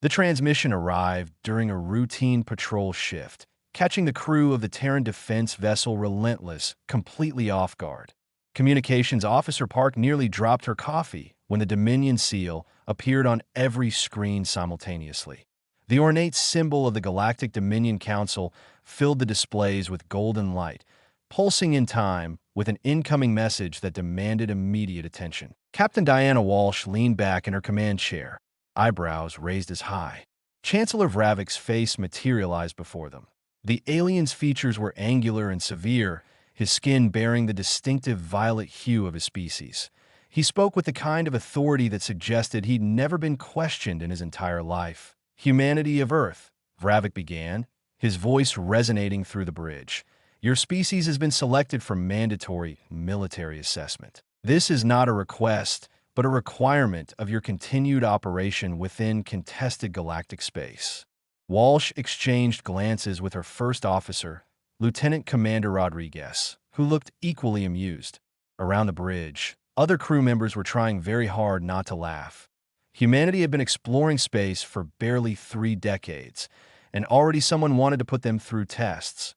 The transmission arrived during a routine patrol shift, catching the crew of the Terran defense vessel Relentless completely off guard. Communications Officer Park nearly dropped her coffee when the Dominion seal appeared on every screen simultaneously. The ornate symbol of the Galactic Dominion Council filled the displays with golden light, pulsing in time with an incoming message that demanded immediate attention. Captain Diana Walsh leaned back in her command chair, eyebrows raised as high. Chancellor Vravik's face materialized before them. The alien's features were angular and severe, his skin bearing the distinctive violet hue of his species. He spoke with the kind of authority that suggested he'd never been questioned in his entire life. "Humanity of Earth," Vravik began, his voice resonating through the bridge. "Your species has been selected for mandatory military assessment. This is not a request, but a requirement of your continued operation within contested galactic space." Walsh exchanged glances with her first officer, Lieutenant Commander Rodriguez, who looked equally amused. Around the bridge, other crew members were trying very hard not to laugh. Humanity had been exploring space for barely 3 decades, and already someone wanted to put them through tests.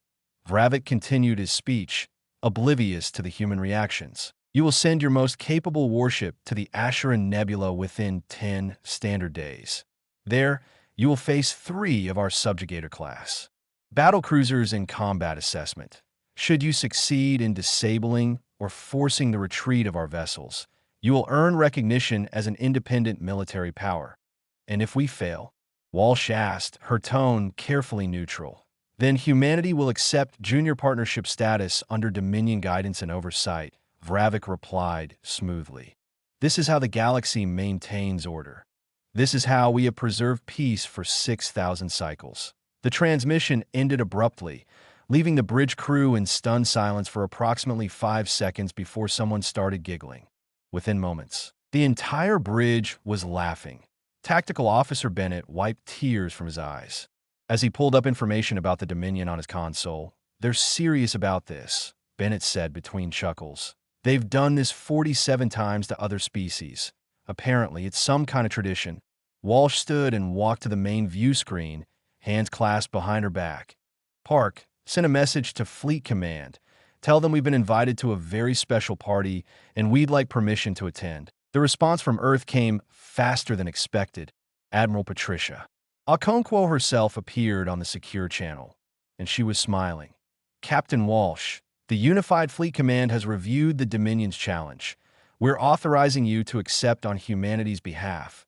Vravik continued his speech, oblivious to the human reactions. "You will send your most capable warship to the Asheron Nebula within 10 standard days. There, you will face 3 of our subjugator class battlecruisers in combat assessment. Should you succeed in disabling or forcing the retreat of our vessels, you will earn recognition as an independent military power. And if we fail," Walsh asked, her tone carefully neutral, "then humanity will accept junior partnership status under Dominion guidance and oversight," Vravik replied smoothly. "This is how the galaxy maintains order. This is how we have preserved peace for 6,000 cycles." The transmission ended abruptly, leaving the bridge crew in stunned silence for approximately 5 seconds before someone started giggling. Within moments, the entire bridge was laughing. Tactical Officer Bennett wiped tears from his eyes. As he pulled up information about the Dominion on his console, "They're serious about this," Bennett said between chuckles. "They've done this 47 times to other species. Apparently, it's some kind of tradition." Walsh stood and walked to the main view screen, hands clasped behind her back. "Park, send a message to Fleet Command. Tell them we've been invited to a very special party and we'd like permission to attend." The response from Earth came faster than expected. Admiral Patricia Okonkwo herself appeared on the secure channel, and she was smiling. "Captain Walsh, the Unified Fleet Command has reviewed the Dominion's challenge. We're authorizing you to accept on humanity's behalf."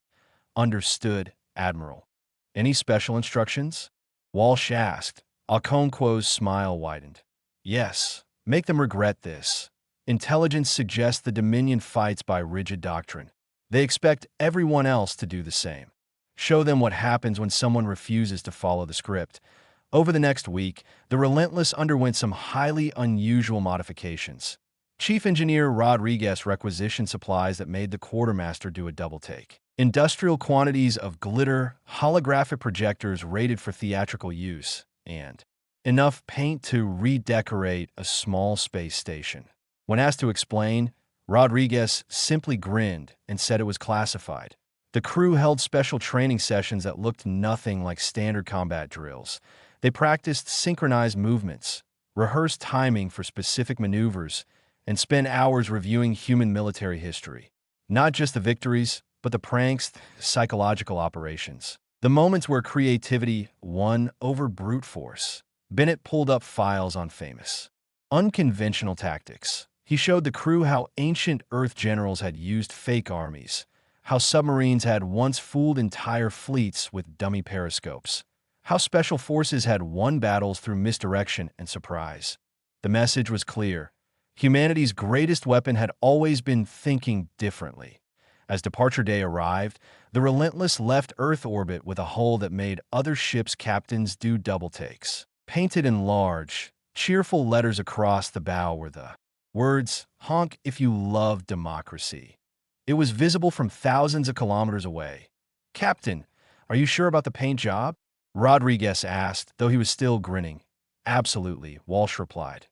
"Understood, Admiral." "Any special instructions?" Walsh asked. Okonkwo's smile widened. "Yes, make them regret this. Intelligence suggests the Dominion fights by rigid doctrine. They expect everyone else to do the same. Show them what happens when someone refuses to follow the script." Over the next week, the Relentless underwent some highly unusual modifications. Chief Engineer Rodriguez requisitioned supplies that made the quartermaster do a double take. Industrial quantities of glitter, holographic projectors rated for theatrical use, and enough paint to redecorate a small space station. When asked to explain, Rodriguez simply grinned and said it was classified. The crew held special training sessions that looked nothing like standard combat drills. They practiced synchronized movements, rehearsed timing for specific maneuvers, and spent hours reviewing human military history. Not just the victories, but the pranks, psychological operations. The moments where creativity won over brute force. Bennett pulled up files on famous, unconventional tactics. He showed the crew how ancient Earth generals had used fake armies, how submarines had once fooled entire fleets with dummy periscopes, how special forces had won battles through misdirection and surprise. The message was clear. Humanity's greatest weapon had always been thinking differently. As departure day arrived, the Relentless left Earth orbit with a hull that made other ships' captains do double takes. Painted in large, cheerful letters across the bow were the words, "Honk if you love democracy." It was visible from thousands of kilometers away. "Captain, are you sure about the paint job?" Rodriguez asked, though he was still grinning. "Absolutely," Walsh replied.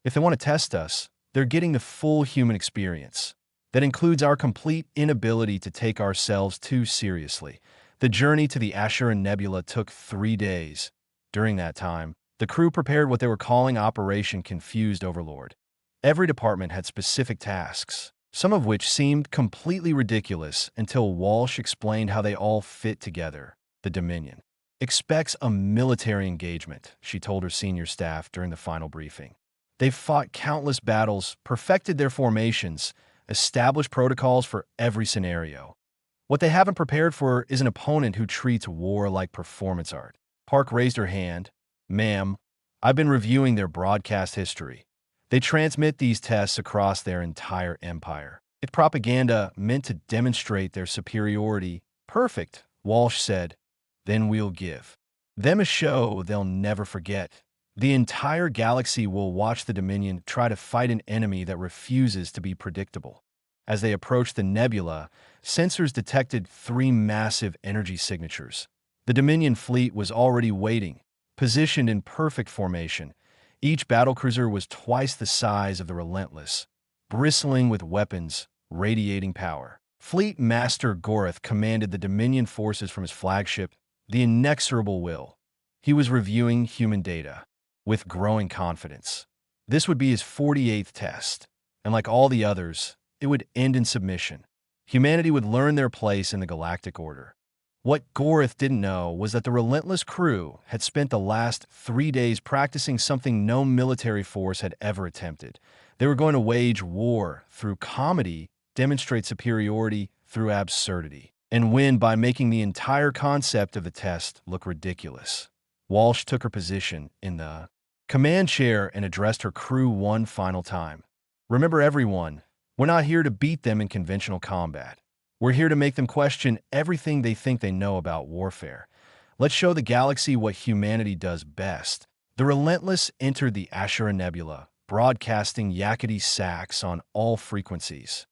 "If they want to test us, they're getting the full human experience. That includes our complete inability to take ourselves too seriously. The journey to the HFY Nebula took 3 days. During that time, the crew prepared what they were calling Operation Confused Overlord. Every department had specific tasks, some of which seemed completely ridiculous until Walsh explained how they all fit together. The Dominion expects a military engagement, she told her senior staff during the final briefing. They've fought countless battles, perfected their formations, established protocols for every scenario. What they haven't prepared for is an opponent who treats war like performance art. Park raised her hand. Ma'am, I've been reviewing their broadcast history. They transmit these tests across their entire empire. It's propaganda meant to demonstrate their superiority. Perfect, Walsh said. Then we'll give them a show they'll never forget. The entire galaxy will watch the Dominion try to fight an enemy that refuses to be predictable. As they approached the nebula, sensors detected 3 massive energy signatures. The Dominion fleet was already waiting, positioned in perfect formation. Each battlecruiser was twice the size of the Relentless, bristling with weapons, radiating power. Fleet Master Gorath commanded the Dominion forces from his flagship, the Inexorable Will. He was reviewing human data with growing confidence. This would be his 48th test, and like all the others, it would end in submission. Humanity would learn their place in the galactic order. What Gorath didn't know was that the Relentless crew had spent the last 3 days practicing something no military force had ever attempted. They were going to wage war through comedy, demonstrate superiority through absurdity, and win by making the entire concept of the test look ridiculous. Walsh took her position in the command chair and addressed her crew one final time. Remember, everyone, we're not here to beat them in conventional combat. We're here to make them question everything they think they know about warfare. Let's show the galaxy what humanity does best. The Relentless entered the HFY Nebula, broadcasting yakety sax on all frequencies.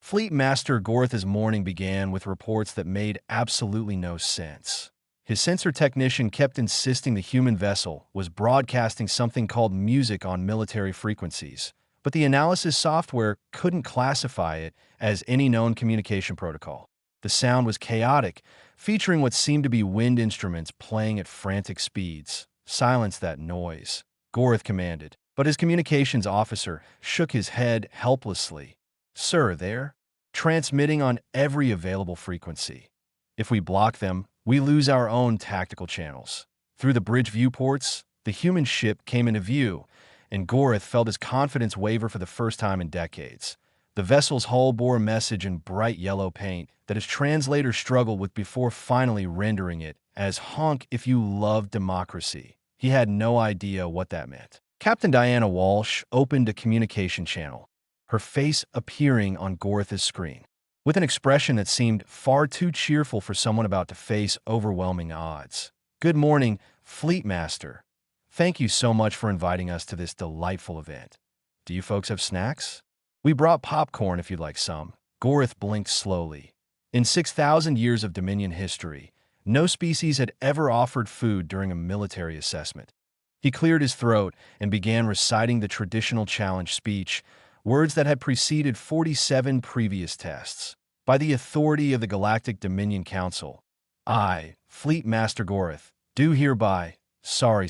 Fleet Master Gorath's morning began with reports that made absolutely no sense. His sensor technician kept insisting the human vessel was broadcasting something called music on military frequencies, but the analysis software couldn't classify it as any known communication protocol. The sound was chaotic, featuring what seemed to be wind instruments playing at frantic speeds. Silence that noise, Gorath commanded, but his communications officer shook his head helplessly. Sir, they're transmitting on every available frequency. If we block them, we lose our own tactical channels. Through the bridge viewports, the human ship came into view, and Gorath felt his confidence waver for the first time in decades. The vessel's hull bore a message in bright yellow paint that his translator struggled with before finally rendering it as "honk if you love democracy." He had no idea what that meant. Captain Diana Walsh opened a communication channel, her face appearing on Gorath's screen, with an expression that seemed far too cheerful for someone about to face overwhelming odds. "Good morning, Fleet Master. Thank you so much for inviting us to this delightful event. Do you folks have snacks? We brought popcorn if you'd like some." Gorath blinked slowly. In 6,000 years of Dominion history, no species had ever offered food during a military assessment. He cleared his throat and began reciting the traditional challenge speech, words that had preceded 47 previous tests. "By the authority of the Galactic Dominion Council, I, Fleet Master Gorath, do hereby—" Sorry,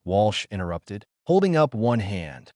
Walsh interrupted, holding up one hand.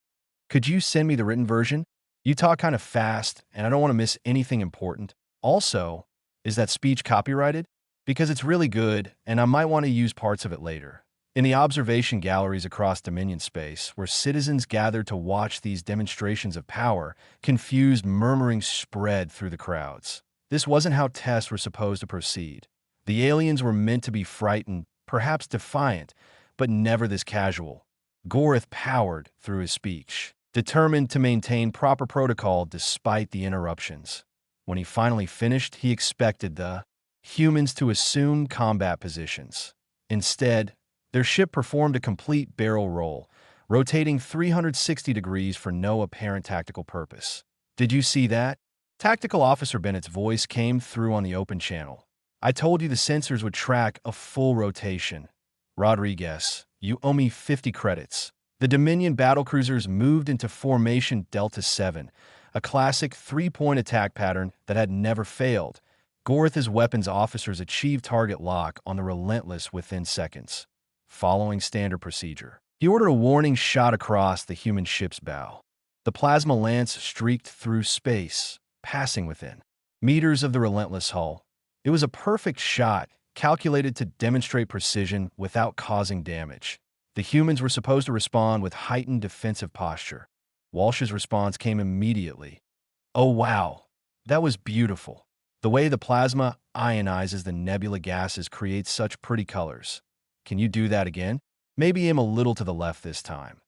"Could you send me the written version? You talk kind of fast, and I don't want to miss anything important. Also, is that speech copyrighted? Because it's really good, and I might want to use parts of it later." In the observation galleries across Dominion space, where citizens gathered to watch these demonstrations of power, confused murmuring spread through the crowds. This wasn't how tests were supposed to proceed. The aliens were meant to be frightened, perhaps defiant, but never this casual. Gorath powered through his speech, determined to maintain proper protocol despite the interruptions. When he finally finished, he expected the humans to assume combat positions. Instead, their ship performed a complete barrel roll, rotating 360 degrees for no apparent tactical purpose. "Did you see that?" Tactical Officer Bennett's voice came through on the open channel. "I told you the sensors would track a full rotation. Rodriguez, you owe me 50 credits." The Dominion battlecruisers moved into Formation Delta 7, a classic 3-point attack pattern that had never failed. Gorith's weapons officers achieved target lock on the Relentless within seconds. Following standard procedure, he ordered a warning shot across the human ship's bow. The plasma lance streaked through space, passing within meters of the Relentless hull. It was a perfect shot, calculated to demonstrate precision without causing damage. The humans were supposed to respond with heightened defensive posture. Walsh's response came immediately. "Oh wow, that was beautiful. The way the plasma ionizes the nebula gases creates such pretty colors. Can you do that again? Maybe aim a little to the left this time.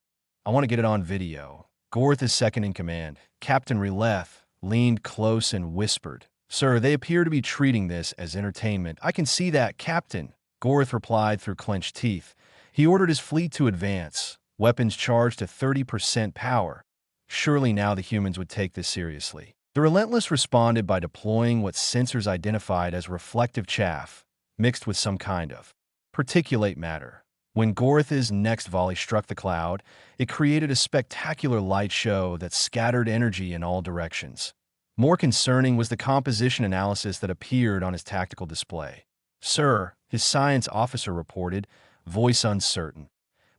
I want to get it on video." Gorith is second in command. Captain Releth leaned close and whispered, "Sir, they appear to be treating this as entertainment." "I can see that, Captain," Gorith replied through clenched teeth. He ordered his fleet to advance, weapons charged to 30% power. Surely now the humans would take this seriously. The Relentless responded by deploying what sensors identified as reflective chaff, mixed with some kind of particulate matter. When Gorith's next volley struck the cloud, it created a spectacular light show that scattered energy in all directions. More concerning was the composition analysis that appeared on his tactical display. "Sir," his science officer reported, voice uncertain.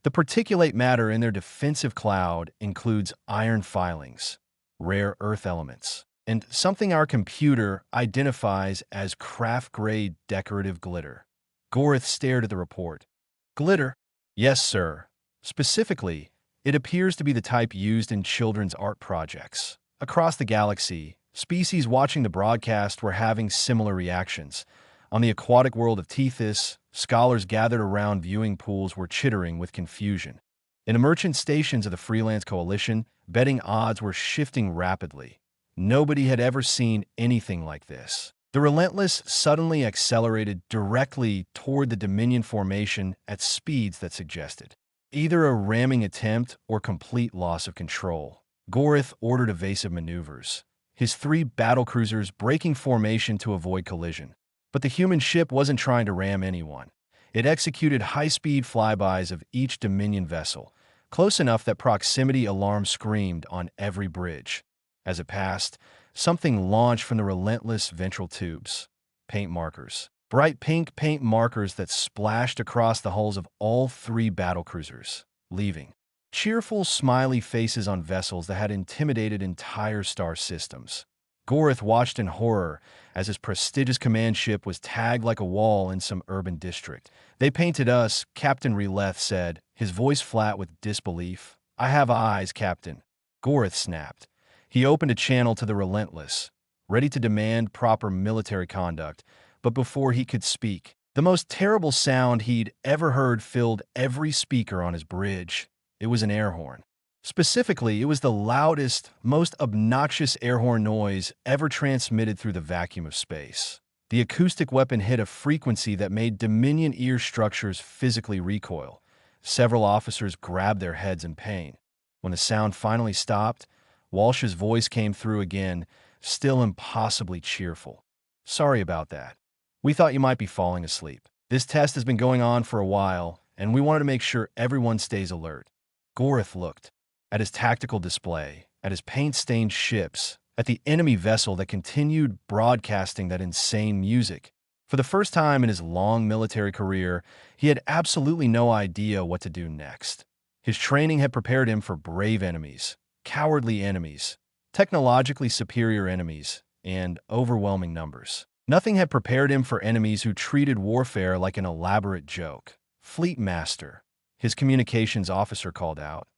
"The particulate matter in their defensive cloud includes iron filings, rare earth elements, and something our computer identifies as craft-grade decorative glitter." Gorith stared at the report. "Glitter?" "Yes, sir. Specifically, it appears to be the type used in children's art projects. Across the galaxy, species watching the broadcast were having similar reactions. On the aquatic world of Tethys, scholars gathered around viewing pools were chittering with confusion. In the merchant stations of the Freelance Coalition, betting odds were shifting rapidly. Nobody had ever seen anything like this. The Relentless suddenly accelerated directly toward the Dominion formation at speeds that suggested either a ramming attempt or complete loss of control. Gorith ordered evasive maneuvers, his 3 battlecruisers breaking formation to avoid collision. But the human ship wasn't trying to ram anyone. It executed high-speed flybys of each Dominion vessel, close enough that proximity alarms screamed on every bridge. As it passed, something launched from the Relentless ventral tubes. Paint markers. Bright pink paint markers that splashed across the hulls of all 3 battlecruisers, leaving cheerful, smiley faces on vessels that had intimidated entire star systems. Gorith watched in horror as his prestigious command ship was tagged like a wall in some urban district. "They painted us," Captain Releth said, his voice flat with disbelief. "I have eyes, Captain." Gorith snapped. He opened a channel to the Relentless, ready to demand proper military conduct, but before he could speak, the most terrible sound he'd ever heard filled every speaker on his bridge. It was an air horn. Specifically, it was the loudest, most obnoxious air horn noise ever transmitted through the vacuum of space. The acoustic weapon hit a frequency that made Dominion ear structures physically recoil. Several officers grabbed their heads in pain. When the sound finally stopped, Walsh's voice came through again, still impossibly cheerful. "Sorry about that. We thought you might be falling asleep. This test has been going on for a while, and we wanted to make sure everyone stays alert." Gorith looked at his tactical display, at his paint-stained ships, at the enemy vessel that continued broadcasting that insane music. For the first time in his long military career, he had absolutely no idea what to do next. His training had prepared him for brave enemies, cowardly enemies, technologically superior enemies, and overwhelming numbers. Nothing had prepared him for enemies who treated warfare like an elaborate joke. "Fleet Master," his communications officer called out.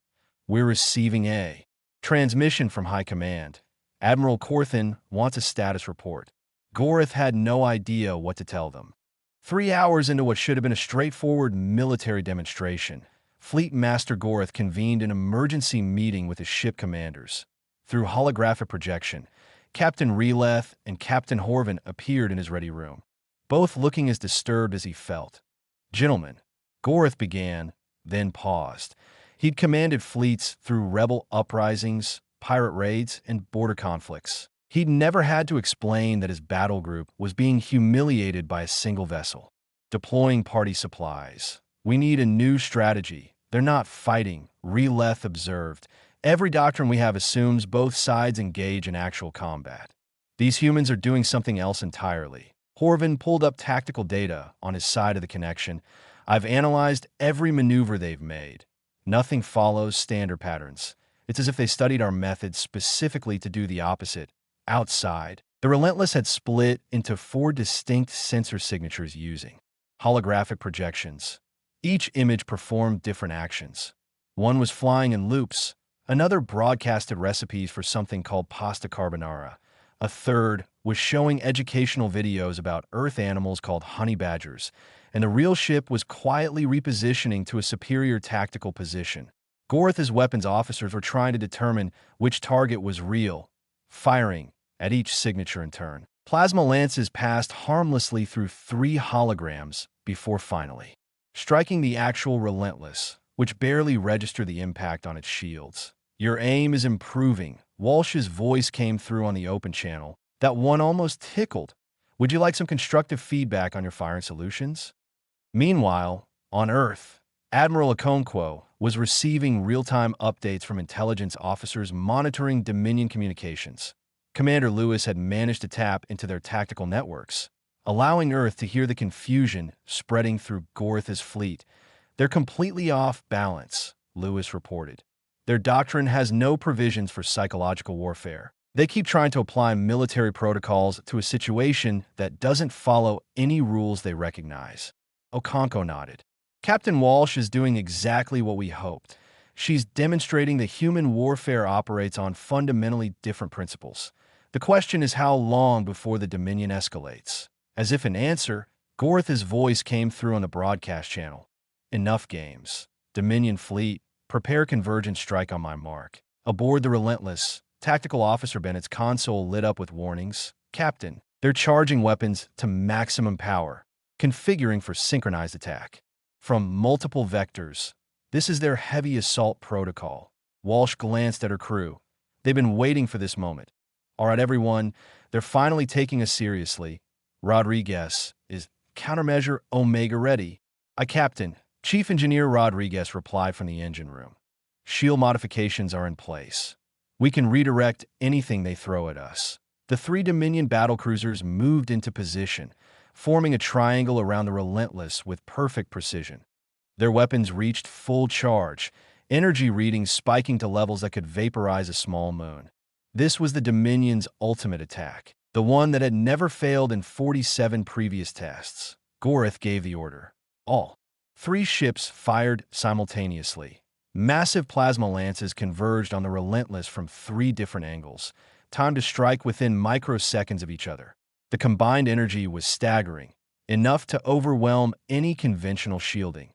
"We're receiving a transmission from High Command. Admiral Corthan wants a status report." Gorith had no idea what to tell them. 3 hours into what should have been a straightforward military demonstration, Fleet Master Gorith convened an emergency meeting with his ship commanders. Through holographic projection, Captain Releth and Captain Horvin appeared in his ready room, both looking as disturbed as he felt. "Gentlemen," Gorith began, then paused. He'd commanded fleets through rebel uprisings, pirate raids, and border conflicts. He'd never had to explain that his battle group was being humiliated by a single vessel. "Deploying party supplies. We need a new strategy. They're not fighting," Releth observed. "Every doctrine we have assumes both sides engage in actual combat. These humans are doing something else entirely." Horvin pulled up tactical data on his side of the connection. I've analyzed every maneuver they've made. Nothing follows standard patterns. It's as if they studied our methods specifically to do the opposite. Outside, the Relentless had split into 4 distinct sensor signatures using holographic projections. Each image performed different actions. One was flying in loops, another broadcasted recipes for something called pasta carbonara. A third was showing educational videos about Earth animals called honey badgers, and the real ship was quietly repositioning to a superior tactical position. Gorith's weapons officers were trying to determine which target was real, firing at each signature in turn. Plasma lances passed harmlessly through 3 holograms before finally striking the actual Relentless, which barely registered the impact on its shields. Your aim is improving. Walsh's voice came through on the open channel. That one almost tickled. Would you like some constructive feedback on your firing solutions? Meanwhile, on Earth, Admiral Okonkwo was receiving real-time updates from intelligence officers monitoring Dominion communications. Commander Lewis had managed to tap into their tactical networks, allowing Earth to hear the confusion spreading through Gorith's fleet. They're completely off balance, Lewis reported. Their doctrine has no provisions for psychological warfare. They keep trying to apply military protocols to a situation that doesn't follow any rules they recognize. Okonkwo nodded. Captain Walsh is doing exactly what we hoped. She's demonstrating that human warfare operates on fundamentally different principles. The question is how long before the Dominion escalates. As if in answer, Gorith's voice came through on the broadcast channel. Enough games. Dominion fleet, prepare convergence strike on my mark. Aboard the Relentless, Tactical Officer Bennett's console lit up with warnings. Captain, they're charging weapons to maximum power, configuring for synchronized attack. From multiple vectors, this is their heavy assault protocol. Walsh glanced at her crew. They've been waiting for this moment. All right, everyone, they're finally taking us seriously. Rodriguez, is countermeasure Omega ready? Captain. Chief Engineer Rodriguez replied from the engine room. Shield modifications are in place. We can redirect anything they throw at us. The 3 Dominion battlecruisers moved into position, forming a triangle around the Relentless with perfect precision. Their weapons reached full charge, energy readings spiking to levels that could vaporize a small moon. This was the Dominion's ultimate attack, the one that had never failed in 47 previous tests. Gorith gave the order. All 3 ships fired simultaneously. Massive plasma lances converged on the Relentless from 3 different angles, timed to strike within microseconds of each other. The combined energy was staggering, enough to overwhelm any conventional shielding.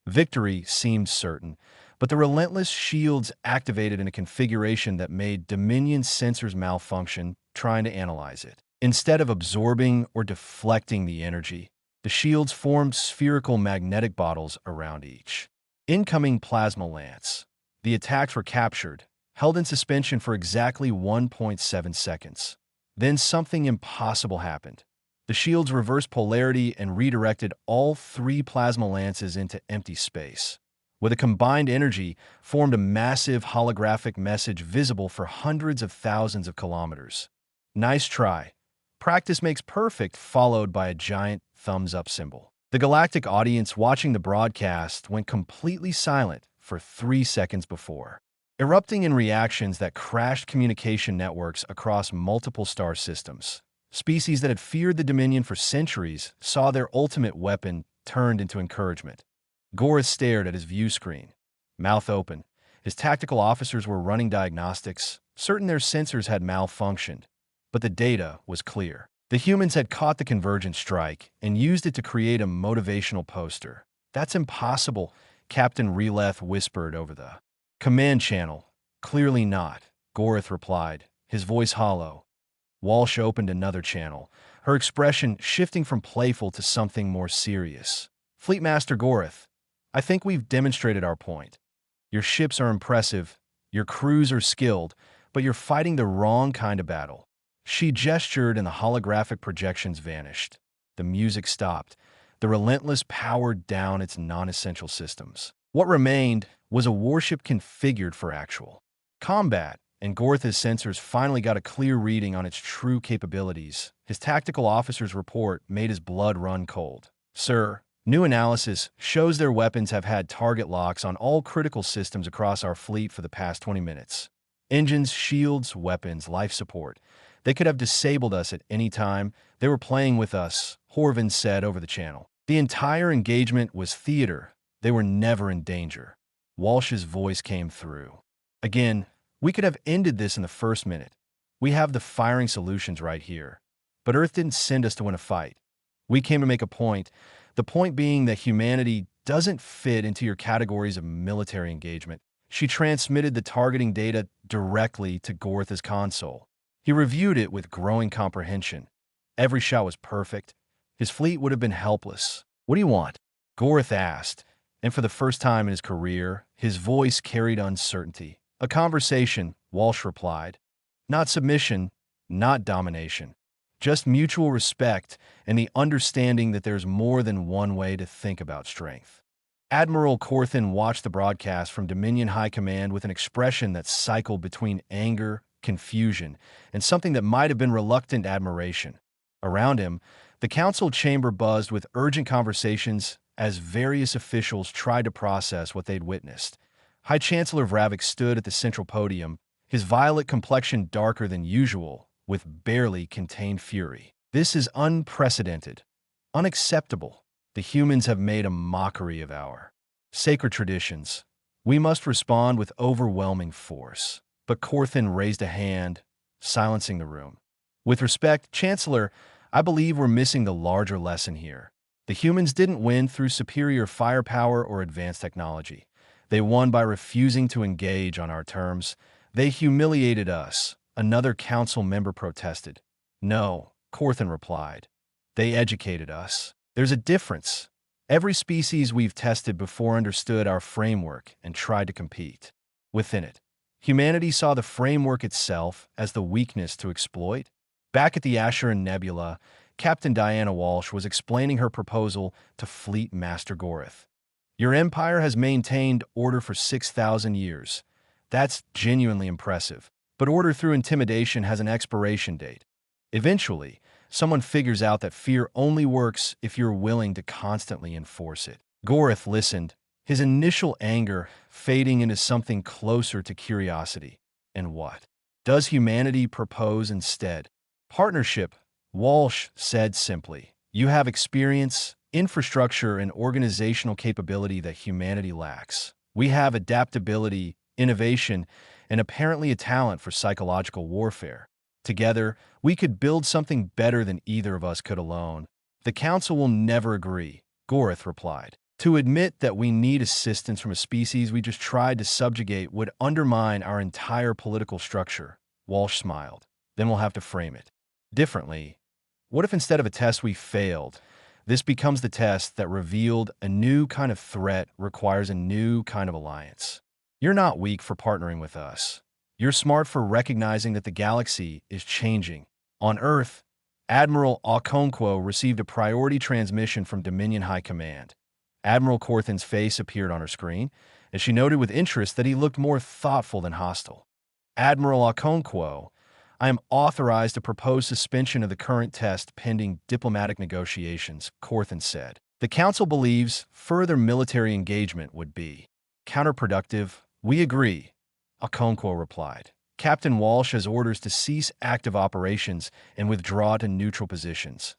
Victory seemed certain, but the Relentless shields activated in a configuration that made Dominion sensors malfunction trying to analyze it. Instead of absorbing or deflecting the energy, the shields formed spherical magnetic bottles around each. Incoming plasma lance. The attacks were captured, held in suspension for exactly 1.7 seconds. Then something impossible happened. The shields reversed polarity and redirected all 3 plasma lances into empty space. With a combined energy, formed a massive holographic message visible for hundreds of thousands of kilometers. Nice try. Practice makes perfect, followed by a giant thumbs-up symbol. The galactic audience watching the broadcast went completely silent for 3 seconds before, erupting in reactions that crashed communication networks across multiple star systems. Species that had feared the Dominion for centuries saw their ultimate weapon turned into encouragement. Gorith stared at his view screen, mouth open. His tactical officers were running diagnostics, certain their sensors had malfunctioned. But the data was clear. The humans had caught the convergence strike and used it to create a motivational poster. That's impossible, Captain Releth whispered over the command channel. Clearly not, Gorith replied, his voice hollow. Walsh opened another channel, her expression shifting from playful to something more serious. Fleetmaster Gorith, I think we've demonstrated our point. Your ships are impressive, your crews are skilled, but you're fighting the wrong kind of battle. She gestured and the holographic projections vanished. The music stopped. The Relentless powered down its non-essential systems. What remained was a warship configured for actual combat, and Gorth's sensors finally got a clear reading on its true capabilities. His tactical officer's report made his blood run cold. Sir, new analysis shows their weapons have had target locks on all critical systems across our fleet for the past 20 minutes. Engines, shields, weapons, life support. They could have disabled us at any time. They were playing with us, Horvin said over the channel. The entire engagement was theater. They were never in danger. Walsh's voice came through. Again, we could have ended this in the first minute. We have the firing solutions right here. But Earth didn't send us to win a fight. We came to make a point, the point being that humanity doesn't fit into your categories of military engagement. She transmitted the targeting data directly to Gorth's console. He reviewed it with growing comprehension. Every shot was perfect. His fleet would have been helpless. What do you want? Gorth asked, and for the first time in his career, his voice carried uncertainty. A conversation, Walsh replied. Not submission, not domination. Just mutual respect and the understanding that there's more than one way to think about strength. Admiral Corthin watched the broadcast from Dominion High Command with an expression that cycled between anger, confusion, and something that might have been reluctant admiration. Around him, the council chamber buzzed with urgent conversations as various officials tried to process what they'd witnessed. High Chancellor Vravik stood at the central podium, his violet complexion darker than usual, with barely contained fury. This is unprecedented, unacceptable. The humans have made a mockery of our sacred traditions. We must respond with overwhelming force. But Corthin raised a hand, silencing the room. With respect, Chancellor, I believe we're missing the larger lesson here. The humans didn't win through superior firepower or advanced technology. They won by refusing to engage on our terms. They humiliated us, another council member protested. No, Corthin replied. They educated us. There's a difference. Every species we've tested before understood our framework and tried to compete. Within it, humanity saw the framework itself as the weakness to exploit. Back at the Asheron Nebula, Captain Diana Walsh was explaining her proposal to Fleet Master Gorth. Your empire has maintained order for 6,000 years. That's genuinely impressive. But order through intimidation has an expiration date. Eventually, someone figures out that fear only works if you're willing to constantly enforce it. Gorth listened, his initial anger fading into something closer to curiosity. And what does humanity propose instead? Partnership, Walsh said simply. You have experience, infrastructure, and organizational capability that humanity lacks. We have adaptability, innovation, and apparently a talent for psychological warfare. Together, we could build something better than either of us could alone. The Council will never agree, Gorth replied. To admit that we need assistance from a species we just tried to subjugate would undermine our entire political structure, Walsh smiled. Then we'll have to frame it differently. What if instead of a test we failed, this becomes the test that revealed a new kind of threat requires a new kind of alliance? You're not weak for partnering with us. You're smart for recognizing that the galaxy is changing. On Earth, Admiral Okonkwo received a priority transmission from Dominion High Command. Admiral Corthin's face appeared on her screen, and she noted with interest that he looked more thoughtful than hostile. Admiral Okonkwo, I am authorized to propose suspension of the current test pending diplomatic negotiations, Corthin said. The Council believes further military engagement would be counterproductive. We agree, Okonkwo replied. Captain Walsh has orders to cease active operations and withdraw to neutral positions.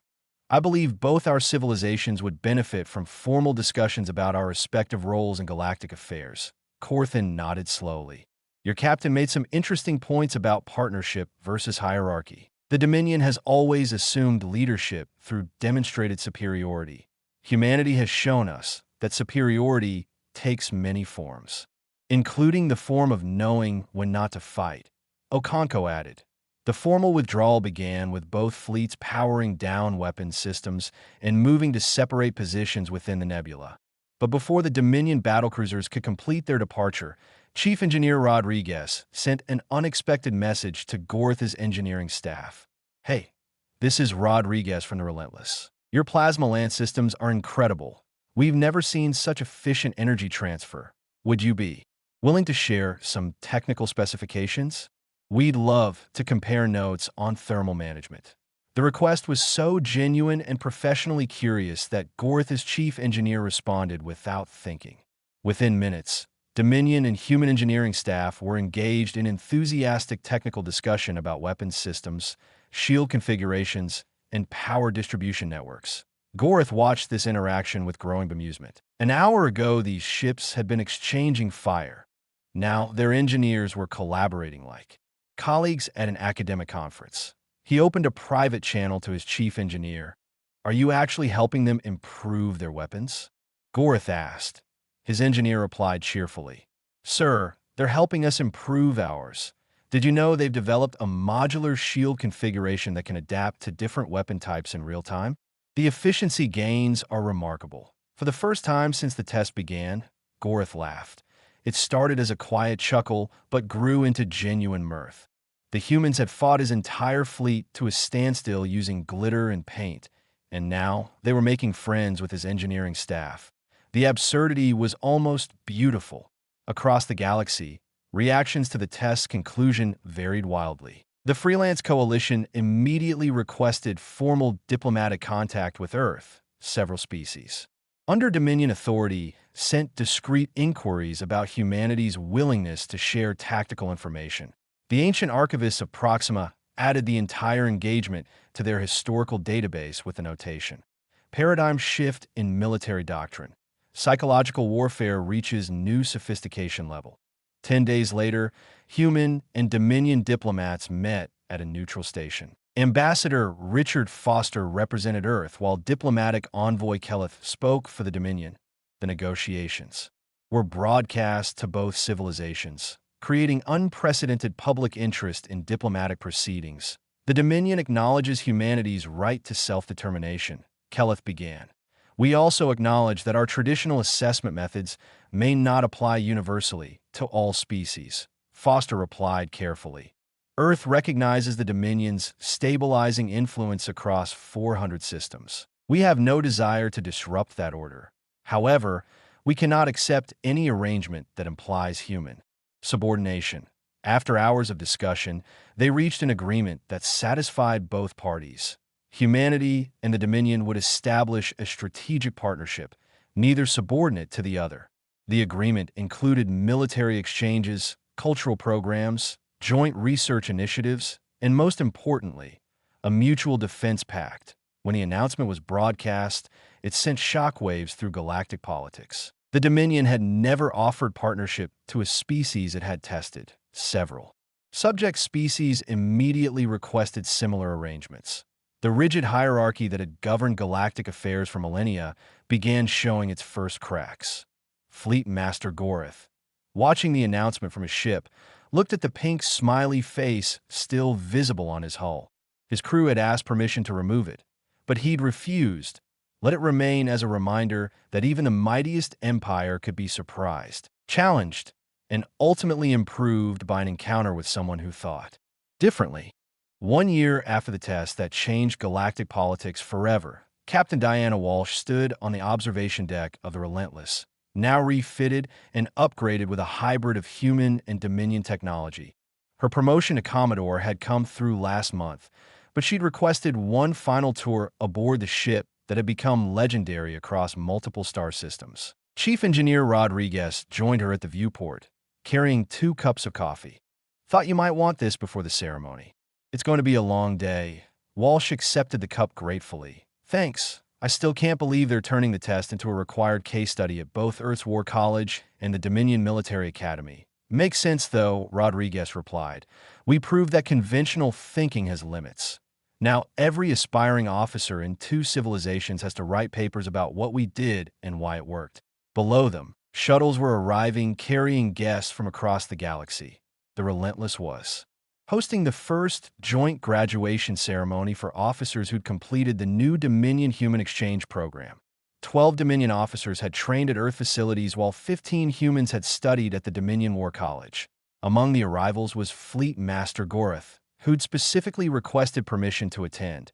I believe both our civilizations would benefit from formal discussions about our respective roles in galactic affairs. Corthin nodded slowly. Your captain made some interesting points about partnership versus hierarchy. The Dominion has always assumed leadership through demonstrated superiority. Humanity has shown us that superiority takes many forms, including the form of knowing when not to fight. Okonkwo added. The formal withdrawal began with both fleets powering down weapon systems and moving to separate positions within the nebula. But before the Dominion battlecruisers could complete their departure, Chief Engineer Rodriguez sent an unexpected message to Gorth's engineering staff. Hey, this is Rodriguez from the Relentless. Your plasma lance systems are incredible. We've never seen such efficient energy transfer. Would you be willing to share some technical specifications? We'd love to compare notes on thermal management. The request was so genuine and professionally curious that Gorth's chief engineer responded without thinking. Within minutes, Dominion and human engineering staff were engaged in enthusiastic technical discussion about weapons systems, shield configurations, and power distribution networks. Gorth watched this interaction with growing amusement. An hour ago, these ships had been exchanging fire. Now, their engineers were collaborating like colleagues at an academic conference. He opened a private channel to his chief engineer. "Are you actually helping them improve their weapons?" Gorth asked. His engineer replied cheerfully, "Sir, they're helping us improve ours. Did you know they've developed a modular shield configuration that can adapt to different weapon types in real time? The efficiency gains are remarkable." For the first time since the test began, Gorth laughed. It started as a quiet chuckle, but grew into genuine mirth. The humans had fought his entire fleet to a standstill using glitter and paint, and now they were making friends with his engineering staff. The absurdity was almost beautiful. Across the galaxy, reactions to the test's conclusion varied wildly. The Freelance Coalition immediately requested formal diplomatic contact with Earth. Several species, under Dominion authority, sent discreet inquiries about humanity's willingness to share tactical information. The ancient archivists of Proxima added the entire engagement to their historical database with a notation: "Paradigm shift in military doctrine. Psychological warfare reaches new sophistication level." 10 days later, human and Dominion diplomats met at a neutral station. Ambassador Richard Foster represented Earth, while diplomatic envoy Kelleth spoke for the Dominion. The negotiations were broadcast to both civilizations, creating unprecedented public interest in diplomatic proceedings. "The Dominion acknowledges humanity's right to self-determination," Kelleth began. "We also acknowledge that our traditional assessment methods may not apply universally to all species," Foster replied carefully. "Earth recognizes the Dominion's stabilizing influence across 400 systems. We have no desire to disrupt that order. However, we cannot accept any arrangement that implies human subordination." After hours of discussion, they reached an agreement that satisfied both parties. Humanity and the Dominion would establish a strategic partnership, neither subordinate to the other. The agreement included military exchanges, cultural programs, joint research initiatives, and most importantly, a mutual defense pact. When the announcement was broadcast, it sent shockwaves through galactic politics. The Dominion had never offered partnership to a species it had tested. Several subject species immediately requested similar arrangements. The rigid hierarchy that had governed galactic affairs for millennia began showing its first cracks. Fleet Master Gorth, watching the announcement from his ship, looked at the pink smiley face still visible on his hull. His crew had asked permission to remove it, but he'd refused. Let it remain as a reminder that even the mightiest empire could be surprised, challenged, and ultimately improved by an encounter with someone who thought differently. 1 year after the test that changed galactic politics forever, Captain Diana Walsh stood on the observation deck of the Relentless, now refitted and upgraded with a hybrid of human and Dominion technology. Her promotion to Commodore had come through last month, but she'd requested one final tour aboard the ship that had become legendary across multiple star systems. Chief Engineer Rodriguez joined her at the viewport, carrying 2 cups of coffee. "Thought you might want this before the ceremony. It's going to be a long day." Walsh accepted the cup gratefully. "Thanks. I still can't believe they're turning the test into a required case study at both Earth's War College and the Dominion Military Academy." "Makes sense, though," Rodriguez replied. "We proved that conventional thinking has limits. Now every aspiring officer in 2 civilizations has to write papers about what we did and why it worked." Below them, shuttles were arriving, carrying guests from across the galaxy. The Relentless was hosting the first joint graduation ceremony for officers who'd completed the new Dominion Human Exchange Program. 12 Dominion officers had trained at Earth facilities while 15 humans had studied at the Dominion War College. Among the arrivals was Fleet Master Gorth, who'd specifically requested permission to attend.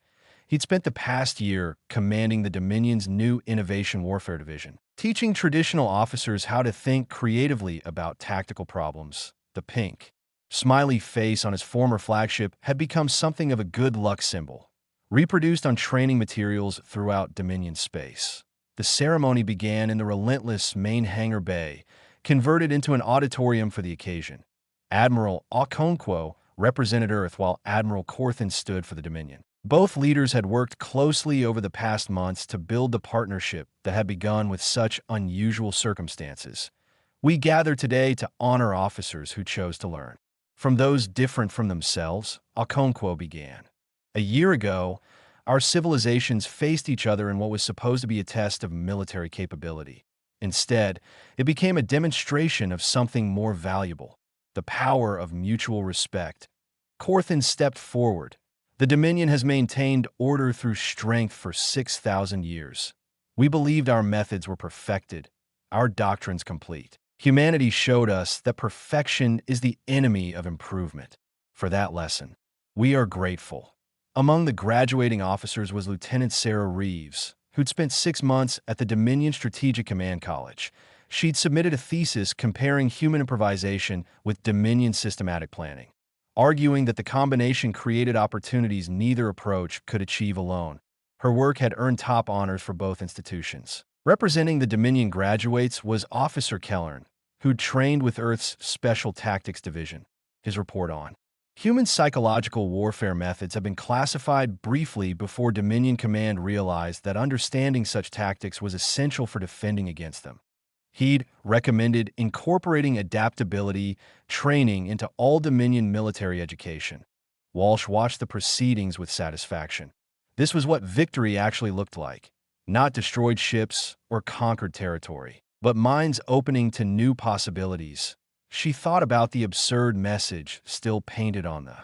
He'd spent the past year commanding the Dominion's new Innovation Warfare Division, teaching traditional officers how to think creatively about tactical problems. The Pink Smiley face on his former flagship had become something of a good luck symbol, reproduced on training materials throughout Dominion space. The ceremony began in the relentless main hangar bay, converted into an auditorium for the occasion. Admiral Okonkwo represented Earth while Admiral Corthan stood for the Dominion. Both leaders had worked closely over the past months to build the partnership that had begun with such unusual circumstances. We gather today to honor officers who chose to learn from those different from themselves, Okonkwo began. A year ago, our civilizations faced each other in what was supposed to be a test of military capability. Instead, it became a demonstration of something more valuable, the power of mutual respect. Corthan stepped forward. The Dominion has maintained order through strength for 6,000 years. We believed our methods were perfected, our doctrines complete. Humanity showed us that perfection is the enemy of improvement. For that lesson, we are grateful. Among the graduating officers was Lieutenant Sarah Reeves, who'd spent 6 months at the Dominion Strategic Command College. She'd submitted a thesis comparing human improvisation with Dominion systematic planning, arguing that the combination created opportunities neither approach could achieve alone. Her work had earned top honors for both institutions. Representing the Dominion graduates was Officer Kellern, who'd trained with Earth's Special Tactics Division. His report on human psychological warfare methods have been classified briefly before Dominion Command realized that understanding such tactics was essential for defending against them. He'd recommended incorporating adaptability training into all Dominion military education. Walsh watched the proceedings with satisfaction. This was what victory actually looked like. Not destroyed ships or conquered territory, but minds opening to new possibilities. She thought about the absurd message still painted on the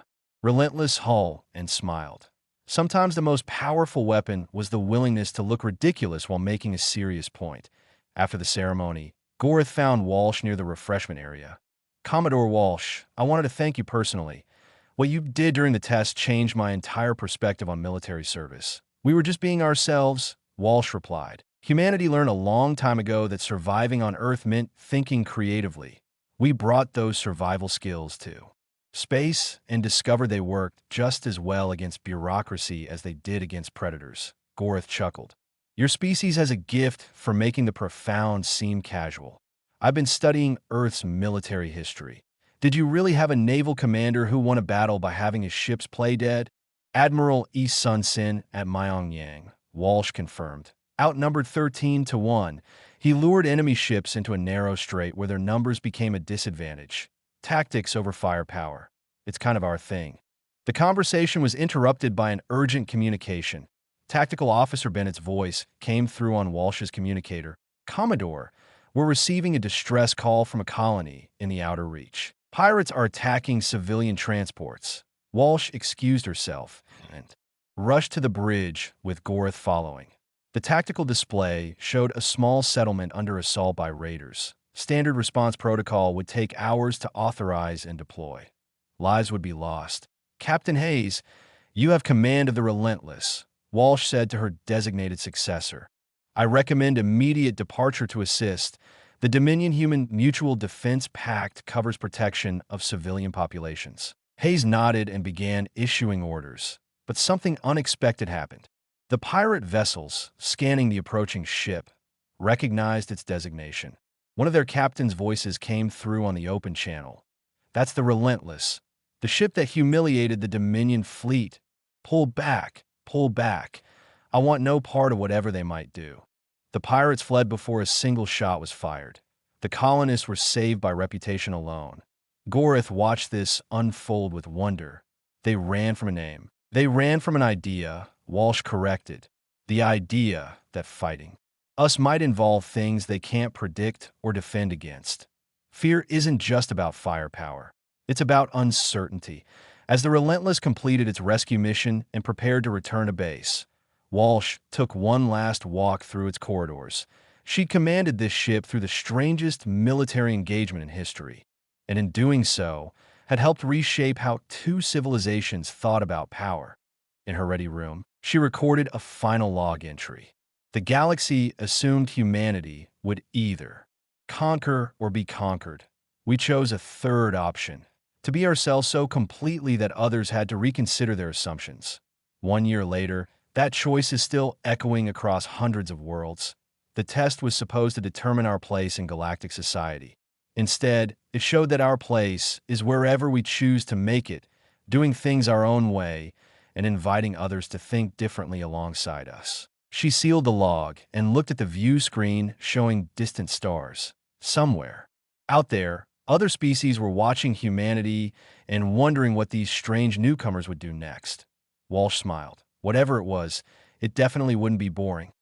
relentless hull and smiled. Sometimes the most powerful weapon was the willingness to look ridiculous while making a serious point. After the ceremony, Goreth found Walsh near the refreshment area. Commodore Walsh, I wanted to thank you personally. What you did during the test changed my entire perspective on military service. We were just being ourselves, Walsh replied. Humanity learned a long time ago that surviving on Earth meant thinking creatively. We brought those survival skills to space and discovered they worked just as well against bureaucracy as they did against predators. Goreth chuckled. Your species has a gift for making the profound seem casual. I've been studying Earth's military history. Did you really have a naval commander who won a battle by having his ships play dead? Admiral Yi Sun-sin at Myongyang, Walsh confirmed. Outnumbered 13-1, he lured enemy ships into a narrow strait where their numbers became a disadvantage. Tactics over firepower. It's kind of our thing. The conversation was interrupted by an urgent communication. Tactical Officer Bennett's voice came through on Walsh's communicator. Commodore, we're receiving a distress call from a colony in the Outer Reach. Pirates are attacking civilian transports. Walsh excused herself and rushed to the bridge with Goreth following. The tactical display showed a small settlement under assault by raiders. Standard response protocol would take hours to authorize and deploy. Lives would be lost. Captain Hayes, you have command of the Relentless, Walsh said to her designated successor. I recommend immediate departure to assist. The Dominion-Human Mutual Defense Pact covers protection of civilian populations. Hayes nodded and began issuing orders, but something unexpected happened. The pirate vessels, scanning the approaching ship, recognized its designation. One of their captain's voices came through on the open channel. That's the Relentless, the ship that humiliated the Dominion fleet. Pull back. Pull back. I want no part of whatever they might do. The pirates fled before a single shot was fired. The colonists were saved by reputation alone. Goreth watched this unfold with wonder. They ran from a name. They ran from an idea, Walsh corrected. The idea that fighting us might involve things they can't predict or defend against. Fear isn't just about firepower. It's about uncertainty. As the Relentless completed its rescue mission and prepared to return to base, Walsh took one last walk through its corridors. She'd commanded this ship through the strangest military engagement in history, and in doing so, had helped reshape how two civilizations thought about power. In her ready room, she recorded a final log entry. The galaxy assumed humanity would either conquer or be conquered. We chose a third option. To be ourselves so completely that others had to reconsider their assumptions. 1 year later, that choice is still echoing across hundreds of worlds. The test was supposed to determine our place in galactic society. Instead, it showed that our place is wherever we choose to make it, doing things our own way, and inviting others to think differently alongside us. She sealed the log and looked at the view screen showing distant stars. Somewhere out there, other species were watching humanity and wondering what these strange newcomers would do next. Walsh smiled. Whatever it was, it definitely wouldn't be boring.